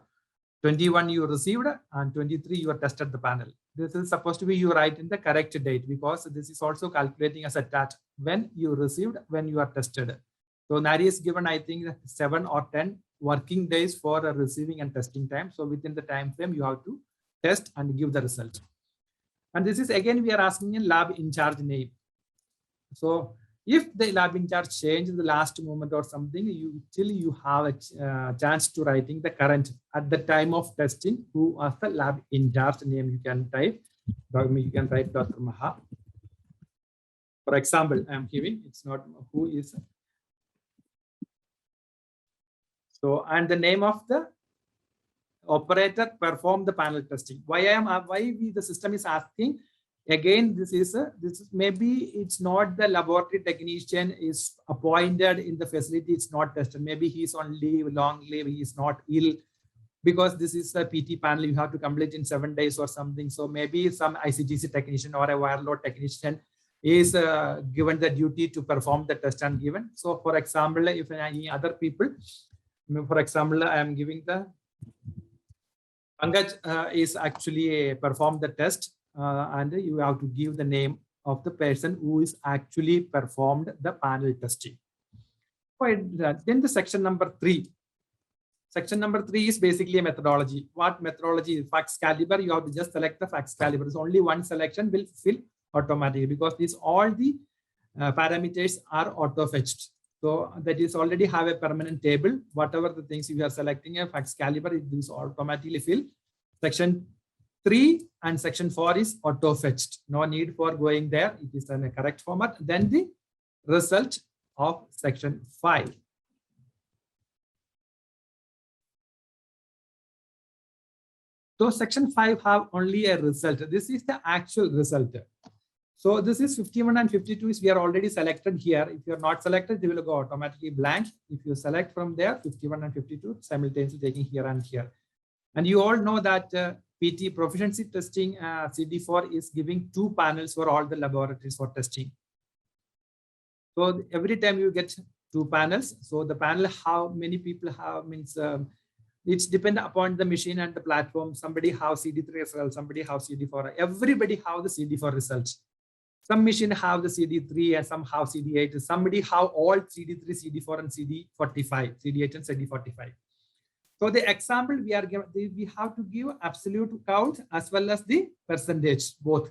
21 you received and 23 you are tested the panel. This is supposed to be you write in the correct date, because this is also calculating as a TAT when you received, when you are tested. So NARI is given, I think, 7 or 10 working days for receiving and testing time. So within the time frame, you have to test and give the result. And this is again, we are asking a lab in charge name. So if the lab in charge change in the last moment or something, you have a chance to writing the current at the time of testing, who was the lab in charge name. You can type, you can write Dr. Maha. For example, I am giving, it's not who is. So, and the name of the operator perform the panel testing. The system is asking. Again, this is maybe it's not the laboratory technician is appointed in the facility. It's not tested. Maybe he's on leave, long leave. He is not ill, because this is a PT panel. You have to complete in 7 days or something. So maybe some ICGC technician or a wire load technician is given the duty to perform the test and given. So for example, if any other people, for example, I am giving the Pankaj is actually performed the test. And you have to give the name of the person who is actually performed the panel testing. Then the section number 3. Section number 3 is basically a methodology. What methodology is? Fax caliber, you have to just select the fax caliber. There's only one selection will fill automatically, because these all the parameters are auto-fetched. So that is already have a permanent table. Whatever the things you are selecting a fax caliber, it is automatically fill. Section 3 and section 4 is auto-fetched. No need for going there. It is in a correct format. Then the result of section 5. So section 5 have only a result. This is the actual result. So this is 51 and 52 is we are already selected here. If you are not selected, they will go automatically blank. If you select from there, 51 and 52 simultaneously taking here and here. And you all know that PT proficiency testing CD4 is giving 2 panels for all the laboratories for testing. So every time you get 2 panels, so the panel, how many people have means it's depend upon the machine and the platform. Somebody have CD3 results, somebody have CD4. Everybody have the CD4 results. Some machine have the CD3 and some have CD8. Somebody have all CD3, CD4, and CD45, CD8 and CD45. So the example we are given, we have to give absolute count as well as the percentage, both.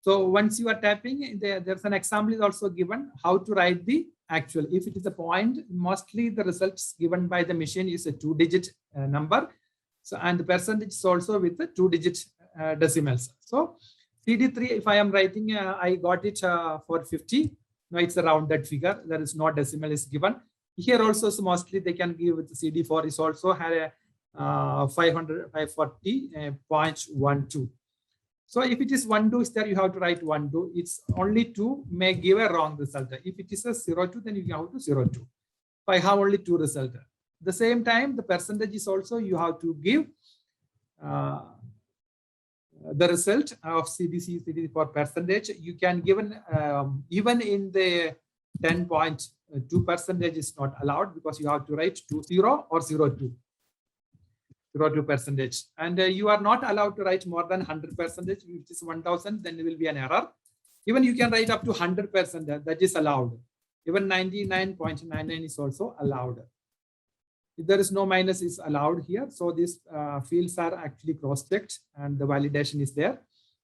So once you are typing, there's an example is also given how to write the actual. If it is a point, mostly the results given by the machine is a 2-digit number. So and the percentage is also with the 2-digit decimals. So CD3, if I am writing, I got it for 50. No, it's a rounded figure. There is no decimal is given. Here also, so mostly they can give with the CD4 is also had a 540.12. So if it is 1-2 is there, you have to write 1-2. It's only 2 may give a wrong result. If it is a 0-2, then you have to 0-2. I have only 2 results. At the same time, the percentage is also you have to give the result of CBC for percentage. You can given even in the 10.2% is not allowed because you have to write 20 or 02. 02%, and you are not allowed to write more than 100%, which is 1000, then there will be an error. Even you can write up to 100%, that is allowed. Even 99.99 is also allowed. If there is no minus is allowed here. So these fields are actually cross-checked and the validation is there.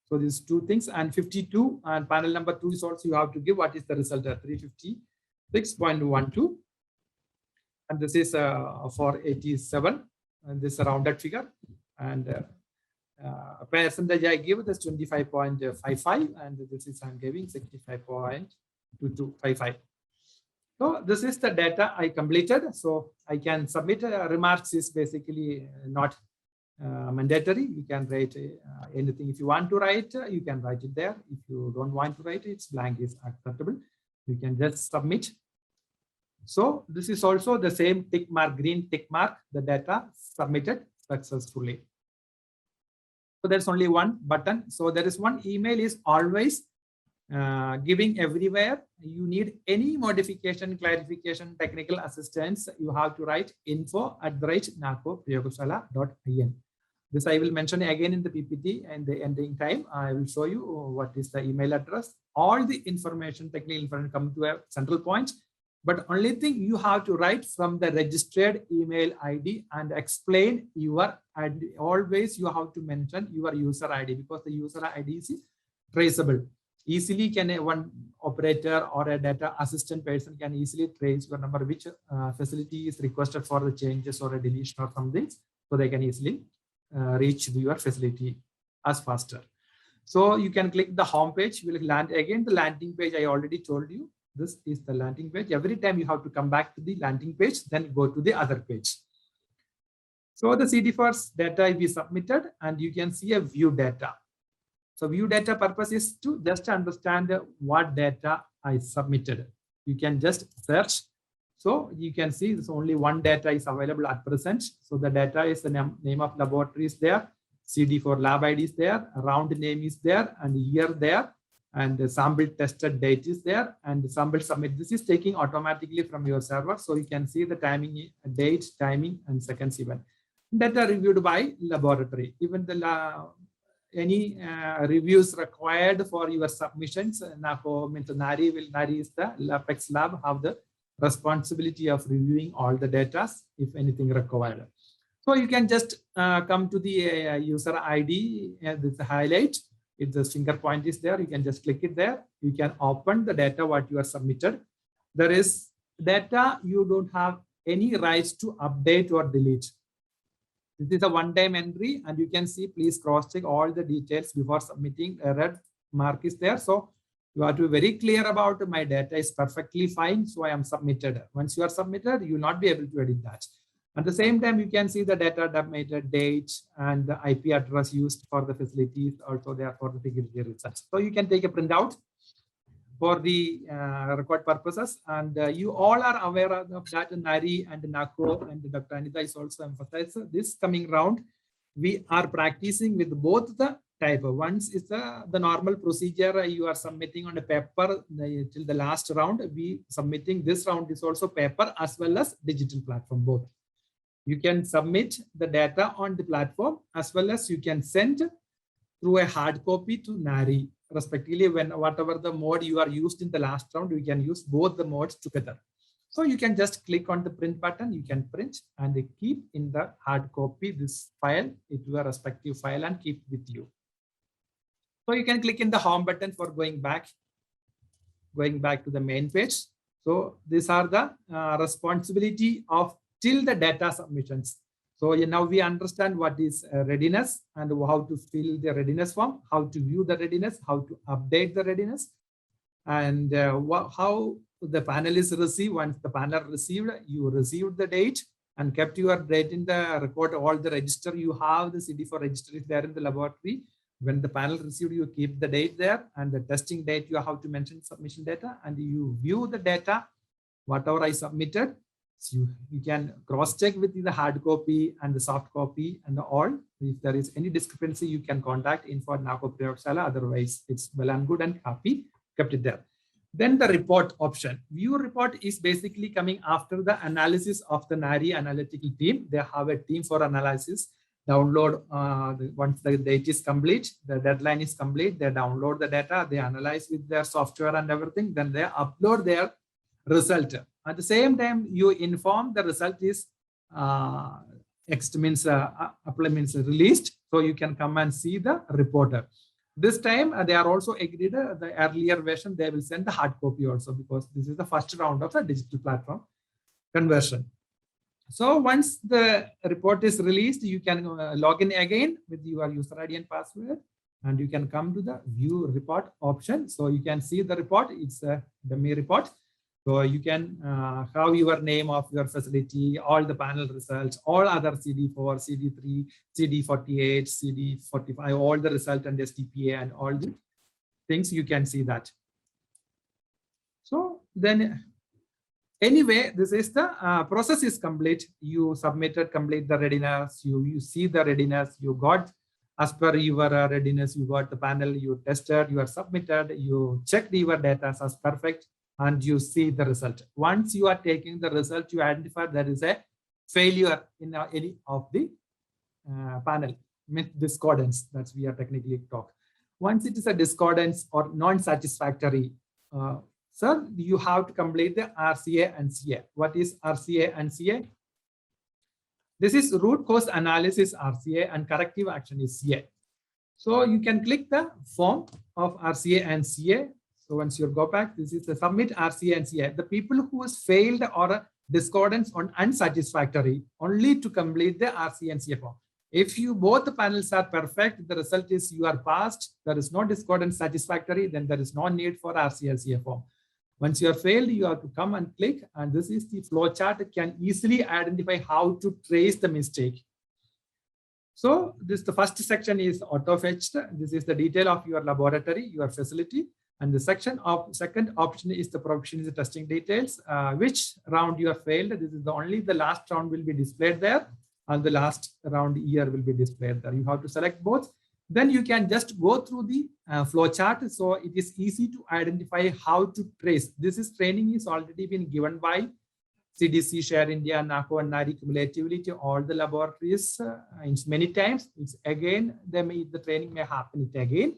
So these 2 things, and 52 and panel number 2 is also you have to give what is the result, 356.12. And this is for 87. And this is a rounded figure, and percentage I give this 25.55, and this is I'm giving 65.2255. So this is the data I completed. So I can submit remarks is basically not mandatory. You can write anything. If you want to write, you can write it there. If you don't want to write it, it's blank is acceptable. You can just submit. So this is also the same tick mark, green tick mark, the data submitted successfully. So there's only one button. So there is one email is always giving everywhere. You need any modification, clarification, technical assistance, you have to write info@nakoprayogashala.in. This I will mention again in the PPT, and the ending time I will show you what is the email address. All the information, technical information come to a central point. But only thing you have to write from the registered email ID and explain your ID. Always you have to mention your user ID because the user ID is traceable. Easily can one operator or a data assistant person can easily trace your number, which facility is requested for the changes or a deletion or something. So they can easily reach your facility as faster. So you can click the home page, you will land again. The landing page I already told you. This is the landing page. Every time you have to come back to the landing page, then go to the other page. So the CD4 data we submitted, and you can see a view data. So view data purpose is to just understand what data I submitted. You can just search. So you can see there's only one data is available at present. So the data is the name of laboratory is there, CD4 lab ID is there, round name is there, and year there. And the sample tested date is there, and the sample submit. This is taking automatically from your server. So you can see the timing, date, timing, and seconds even. Data reviewed by laboratory. Even the any reviews required for your submissions, NARI is the Apex lab have the responsibility of reviewing all the data if anything required. So you can just come to the user ID and this highlight. If the finger point is there, you can just click it there. You can open the data what you are submitted. There is data you don't have any rights to update or delete. This is a one-time entry, and you can see, please cross-check all the details before submitting. A red mark is there. So you have to be very clear about my data is perfectly fine. So I am submitted. Once you are submitted, you will not be able to edit that. At the same time, you can see the data submitted, date, and the IP address used for the facilities also there for the security research. So you can take a printout for the record purposes. And you all are aware of that NARI and NACO, and Dr. Anita is also emphasized. This coming round, we are practicing with both the type. Once is the normal procedure you are submitting on a paper till the last round. We submitting this round is also paper as well as digital platform both. You can submit the data on the platform as well as you can send through a hard copy to NARI, respectively. When whatever the mode you are used in the last round, you can use both the modes together. So you can just click on the print button, you can print and keep in the hard copy this file into your respective file and keep with you. So you can click in the home button for going back to the main page. So these are the responsibility of till the data submissions. So now we understand what is readiness and how to fill the readiness form, how to view the readiness, how to update the readiness, and how the panel is received. Once the panel received, you received the date and kept your date in the record. All the register you have, the CD4 register is there in the laboratory. When the panel received, you keep the date there, and the testing date you have to mention submission data, and you view the data, whatever I submitted. So you can cross-check with the hard copy and the soft copy and all. If there is any discrepancy, you can contact info@NACO Prayogshala. Otherwise, it's well and good and happy, kept it there. Then the report option. View report is basically coming after the analysis of the NARI analytical team. They have a team for analysis. Download, once the date is complete, the deadline is complete, they download the data, they analyze with their software and everything, then they upload their result. At the same time, you inform the result is released, so you can come and see the reporter. This time they are also agreed the earlier version, they will send the hard copy also, because this is the first round of the digital platform conversion. So once the report is released, you can log in again with your user ID and password, and you can come to the view report option. So you can see the report, it's a dummy report. So you can have your name of your facility, all the panel results, all other CD4, CD3, CD48, CD45, all the result and STPA and all the things, you can see that. So then anyway, this is the process is complete. You submitted, complete the readiness, you see the readiness, you got as per your readiness, you got the panel, you tested, you are submitted, you checked your data as perfect, and you see the result. Once you are taking the result, you identify there is a failure in any of the panel, discordance, that's we are technically talk. Once it is a discordance or non-satisfactory, sir, you have to complete the RCA and CA. What is RCA and CA? This is root cause analysis RCA and corrective action is CA. So you can click the form of RCA and CA. So once you go back, this is the submit RCA and CA. The people who has failed or discordance on unsatisfactory, only to complete the RCA and CA form. If you both the panels are perfect, the result is you are passed, there is no discordance satisfactory, then there is no need for RCA and CA form. Once you are failed, you have to come and click, and this is the flow chart. It can easily identify how to trace the mistake. So this, the first section is auto fetched. This is the detail of your laboratory, your facility. And the second option is the proficiency testing details, which round you have failed. This is the only the last round will be displayed there, and the last round year will be displayed there. You have to select both. Then you can just go through the flow chart. So it is easy to identify how to trace. This is training is already been given by CDC, Share India, NACO and NARI cumulatively to all the laboratories many times. It's again, the training may happen again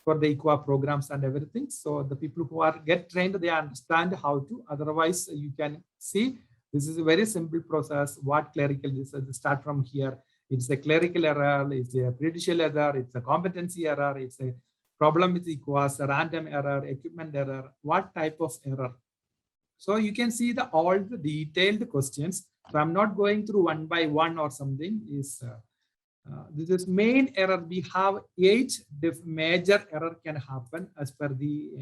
for the EQA programs and everything. So the people who are get trained, they understand how to. Otherwise, you can see this is a very simple process. What clerical is, start from here. It's a clerical error, it's a prejudicial error, it's a competency error, it's a problem with EQAs, a random error, equipment error, what type of error. So you can see all the detailed questions. So I'm not going through one by one or something. This is main error. We have 8 major error can happen as per the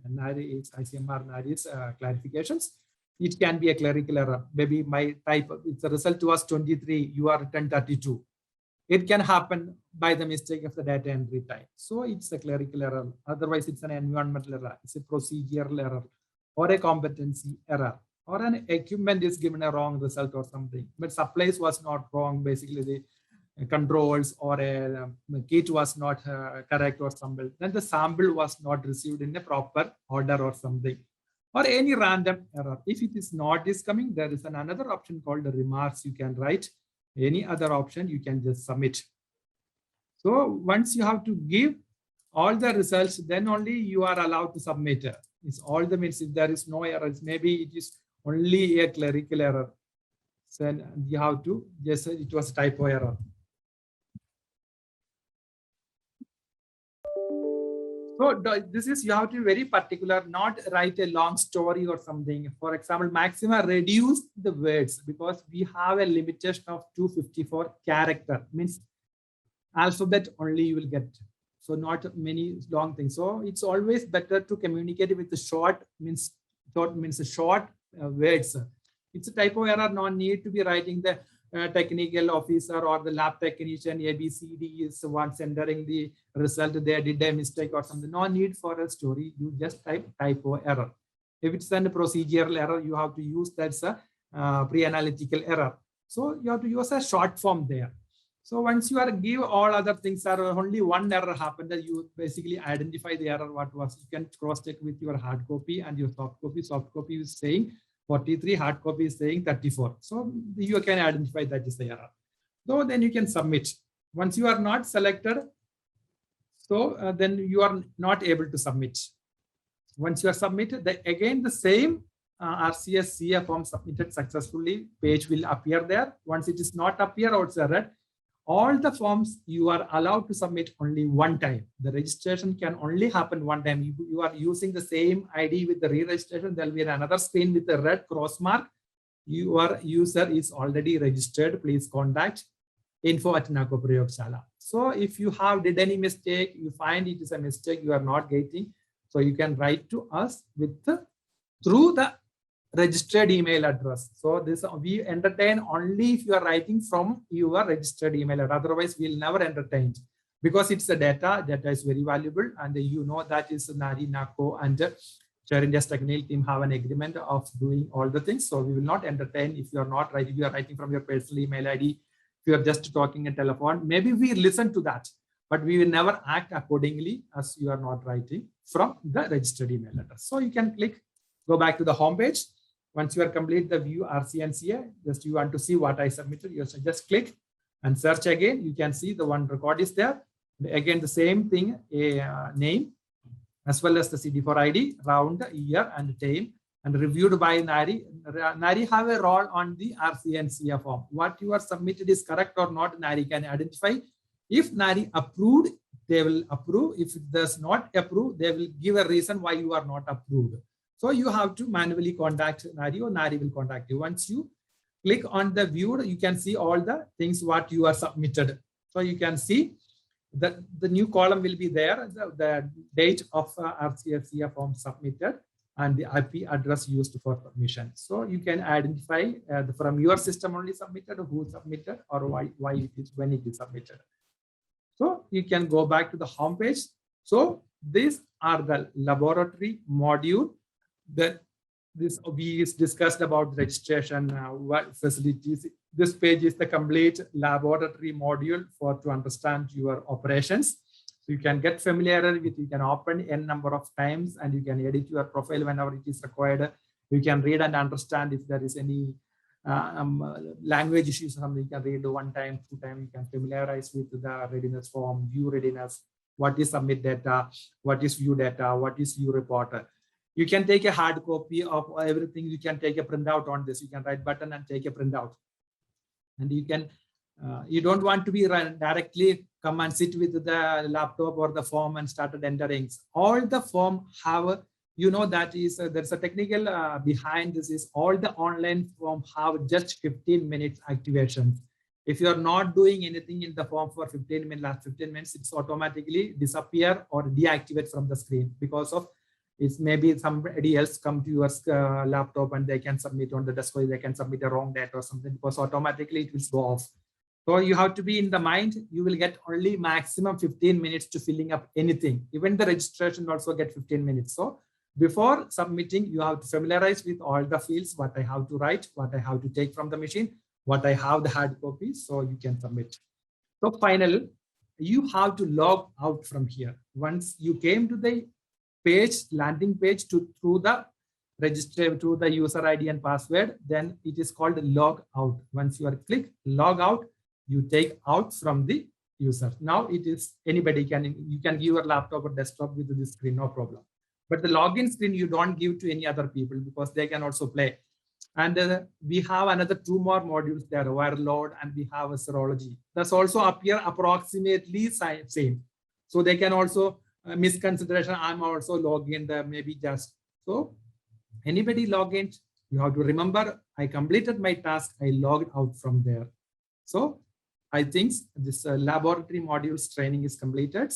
ICMR NARI's clarifications. It can be a clerical error. Maybe my type, if the result was 23, you are written 32. It can happen by the mistake of the data entry time. So it's a clerical error. Otherwise, it's an environmental error. It's a procedural error or a competency error, or an equipment is given a wrong result or something. But supplies was not wrong. Basically, the controls or a kit was not correct or something. Then the sample was not received in a proper order or something. Or any random error. If it is not coming, there is another option called the remarks. You can write any other option, you can just submit. So once you have to give all the results, then only you are allowed to submit. It's all the means if there is no errors, maybe it is only a clerical error. So you have to just say it was typo error. So this is, you have to be very particular, not write a long story or something. For example, Maxima reduced the words because we have a limitation of 254 character, means alphabet only you will get. So not many long things. So it's always better to communicate with the short, means short words. It's a typo error, no need to be writing the technical officer or the lab technician ABCD is once entering the result, they did a mistake or something. No need for a story. You just type typo error. If it's a procedural error, you have to use that's a pre-analytical error. So you have to use a short form there. So once you are give all other things are only one error happened, that you basically identify the error what was. You can cross check with your hard copy and your soft copy. Soft copy is saying 43, hard copy is saying 34. So you can identify that is the error. So then you can submit. Once you are not selected, so then you are not able to submit. Once you are submitted, again the same RCS CA form submitted successfully page will appear there. Once it is not appear or it's a red, all the forms you are allowed to submit only one time. The registration can only happen one time. You are using the same ID with the re-registration. There will be another screen with a red cross mark. Your user is already registered. Please contact info@NACO-Prayogshala. So if you have did any mistake, you find it is a mistake, you are not getting, so you can write to us through the registered email address. So this we entertain only if you are writing from your registered email address. Otherwise, we'll never entertain because it's a data. Data is very valuable, and you know that is NARI, NACO, and Share India's technical team have an agreement of doing all the things. So we will not entertain if you are not writing. You are writing from your personal email ID. If you are just talking a telephone, maybe we listen to that, but we will never act accordingly as you are not writing from the registered email address. So you can go back to the home page. Once you are complete the view RC and CA, just you want to see what I submitted, you just click and search again. You can see the one record is there. Again, the same thing, a name, as well as the CD4 ID, round, year, and time, and reviewed by NARI. NARI have a role on the RC and CA form. What you are submitted is correct or not, NARI can identify. If NARI approved, they will approve. If it does not approve, they will give a reason why you are not approved. So you have to manually contact NARI, or NARI will contact you. Once you click on the view, you can see all the things what you are submitted. So you can see that the new column will be there, the date of RCA form submitted and the IP address used for submission. So you can identify from your system only submitted, who submitted, or why it is when it is submitted. So you can go back to the home page. So these are the laboratory module that we discussed about registration, what facilities. This page is the complete laboratory module to understand your operations. So you can get familiar with, you can open n number of times, and you can edit your profile whenever it is required. You can read and understand if there is any language issues or something. You can read one time, 2 times. You can familiarize with the readiness form, view readiness, what is submit data, what is view data, what is view report. You can take a hard copy of everything. You can take a printout on this. You can write button and take a printout. And you can, you don't want to be directly come and sit with the laptop or the form and started entering. All the form have, you know, that is, there's a technical behind this is all the online form have just 15 minutes activation. If you are not doing anything in the form for 15 minutes, last 15 minutes, it's automatically disappear or deactivate from the screen because of it's maybe somebody else come to your laptop and they can submit on the desktop, they can submit a wrong data or something because automatically it will go off. So you have to be in the mind, you will get only maximum 15 minutes to filling up anything. Even the registration also get 15 minutes. So before submitting, you have to familiarize with all the fields, what I have to write, what I have to take from the machine, what I have the hard copy, so you can submit. So finally, you have to log out from here. Once you came to the page, landing page through the register to the user ID and password, then it is called log out. Once you are click log out, you take out from the user. Now it is anybody you can give your laptop or desktop with this screen, no problem. But the login screen you don't give to any other people because they can also play. And we have another 2 more modules there, wire load, and we have a serology. That's also appear approximately same. So they can also misconsideration, I'm also log in there, maybe just. So anybody log in, you have to remember, I completed my task, I logged out from there. So I think this laboratory modules training is completed.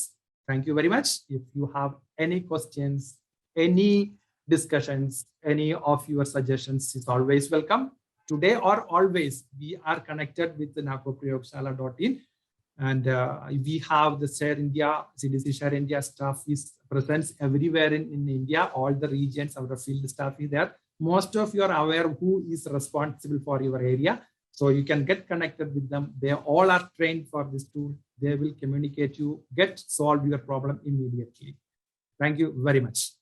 Thank you very much. If you have any questions, any discussions, any of your suggestions is always welcome. Today or always, we are connected with the NACO-Prayogshala.in. And we have the Share India, CDC Share India staff is present everywhere in India, all the regions, our field staff is there. most of you are aware who is responsible for your area. So you can get connected with them. They all are trained for this tool. They will communicate you, solve your problem immediately. Thank you very much.